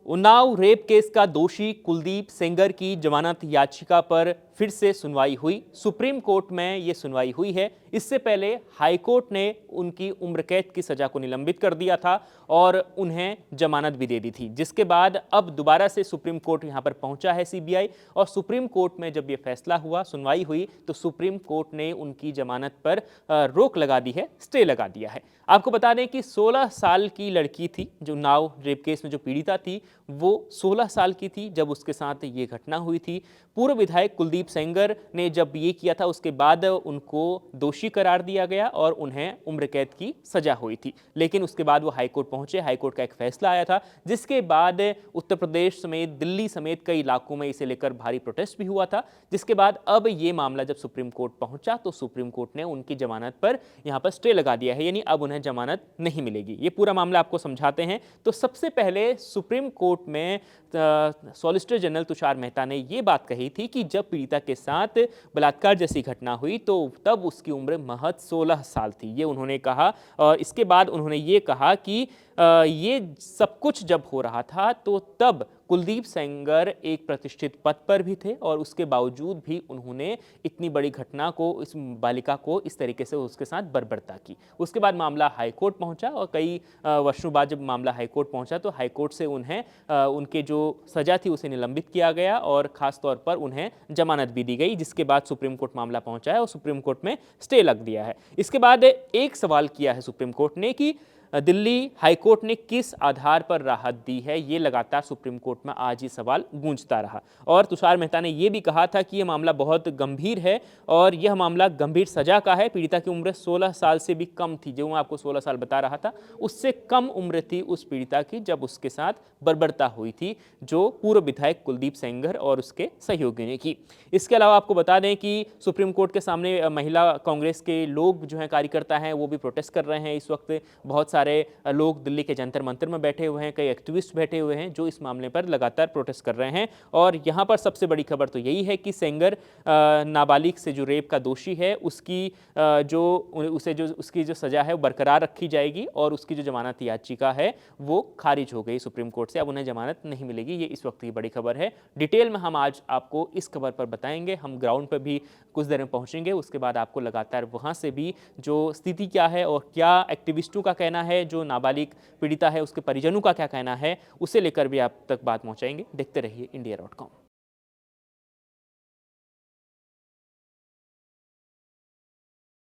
Unnao rape case का दोषी कुलदीप सेंगर की जमानत याचिका पर फिर से सुनवाई हुई। सुप्रीम कोर्ट में यह सुनवाई हुई है। इससे पहले हाई कोर्ट ने उनकी उम्र कैद की सजा को निलंबित कर दिया था और उन्हें जमानत भी दे दी थी, जिसके बाद अब दोबारा से सुप्रीम कोर्ट यहां पर पहुंचा है सीबीआई। और सुप्रीम कोर्ट में जब यह फैसला हुआ, सुनवाई हुई, तो सुप्रीम कोर्ट ने उनकी जमानत पर रोक लगा दी है, स्टे लगा दिया है। आपको बता दें कि 16 साल की लड़की थी, जो उन्नाव रेप केस में जो पीड़िता थी, वो 16 साल की थी जब उसके साथ ये घटना हुई थी। पूर्व विधायक कुलदीप सेंगर ने जब ये किया था, उसके बाद उनको दोषी करार दिया गया और उन्हें उम्र कैद की सजा हुई थी। लेकिन उसके बाद वो हाईकोर्ट पहुंचे, हाईकोर्ट का एक फैसला आया था, जिसके बाद उत्तर प्रदेश समेत, दिल्ली समेत कई इलाकों में इसे लेकर भारी प्रोटेस्ट भी हुआ था। जिसके बाद अब ये मामला जब सुप्रीम कोर्ट पहुंचा, तो सुप्रीम कोर्ट ने उनकी जमानत पर यहां पर स्टे लगा दिया है, यानी अब उन्हें जमानत नहीं मिलेगी। ये पूरा मामला आपको समझाते हैं। तो सबसे पहले सुप्रीम कोर्ट में सॉलिसिटर जनरल तुषार मेहता ने यह बात कही थी कि जब पीड़िता के साथ बलात्कार जैसी घटना हुई, तो तब उसकी उम्र महज 16 साल थी, ये उन्होंने कहा। और इसके बाद उन्होंने ये कहा कि ये सब कुछ जब हो रहा था, तो तब कुलदीप सेंगर एक प्रतिष्ठित पद पर भी थे और उसके बावजूद भी उन्होंने इतनी बड़ी घटना को, इस बालिका को इस तरीके से उसके साथ बर्बरता की। उसके बाद मामला हाईकोर्ट पहुंचा और कई वर्षों बाद जब मामला हाईकोर्ट पहुंचा, तो हाईकोर्ट से उन्हें उनके जो सजा थी उसे निलंबित किया गया और खास तौर पर उन्हें जमानत भी दी गई, जिसके बाद सुप्रीम कोर्ट मामला पहुंचा है और सुप्रीम कोर्ट में स्टे लग दिया है। इसके बाद एक सवाल किया है सुप्रीम कोर्ट ने कि दिल्ली हाईकोर्ट ने किस आधार पर राहत दी है। ये लगातार सुप्रीम कोर्ट में आज ये सवाल गूंजता रहा और तुषार मेहता ने यह भी कहा था कि यह मामला बहुत गंभीर है और यह मामला गंभीर सजा का है। पीड़िता की उम्र 16 साल से भी कम थी, जो मैं आपको 16 साल बता रहा था, उससे कम उम्र थी उस पीड़िता की जब उसके साथ बर्बरता हुई थी, जो पूर्व विधायक कुलदीप सेंगर और उसके सहयोगियों ने की। इसके अलावा आपको बता दें कि सुप्रीम कोर्ट के सामने महिला कांग्रेस के लोग जो हैं, कार्यकर्ता हैं, वो भी प्रोटेस्ट कर रहे हैं। इस वक्त बहुत सारे लोग दिल्ली के जंतर मंतर में बैठे हुए हैं, कई एक्टिविस्ट बैठे हुए हैं जो इस मामले पर लगातार प्रोटेस्ट कर रहे हैं। और यहाँ पर सबसे बड़ी खबर तो यही है कि सेंगर नाबालिग से जो रेप का दोषी है, उसकी उसकी जो सजा है वो बरकरार रखी जाएगी और उसकी जो जमानत याचिका है वो खारिज हो गई सुप्रीम कोर्ट से। अब उन्हें जमानत नहीं मिलेगी। ये इस वक्त की बड़ी खबर है। डिटेल में हम आज आपको इस खबर पर बताएंगे। हम ग्राउंड पर भी कुछ देर में पहुंचेंगे, उसके बाद आपको लगातार वहां से भी जो स्थिति क्या है और क्या एक्टिविस्टों का कहना है, जो नाबालिग पीड़िता है उसके परिजनों का क्या कहना है, उसे लेकर भी आप तक बात पहुंचाएंगे। देखते रहिए इंडिया.com।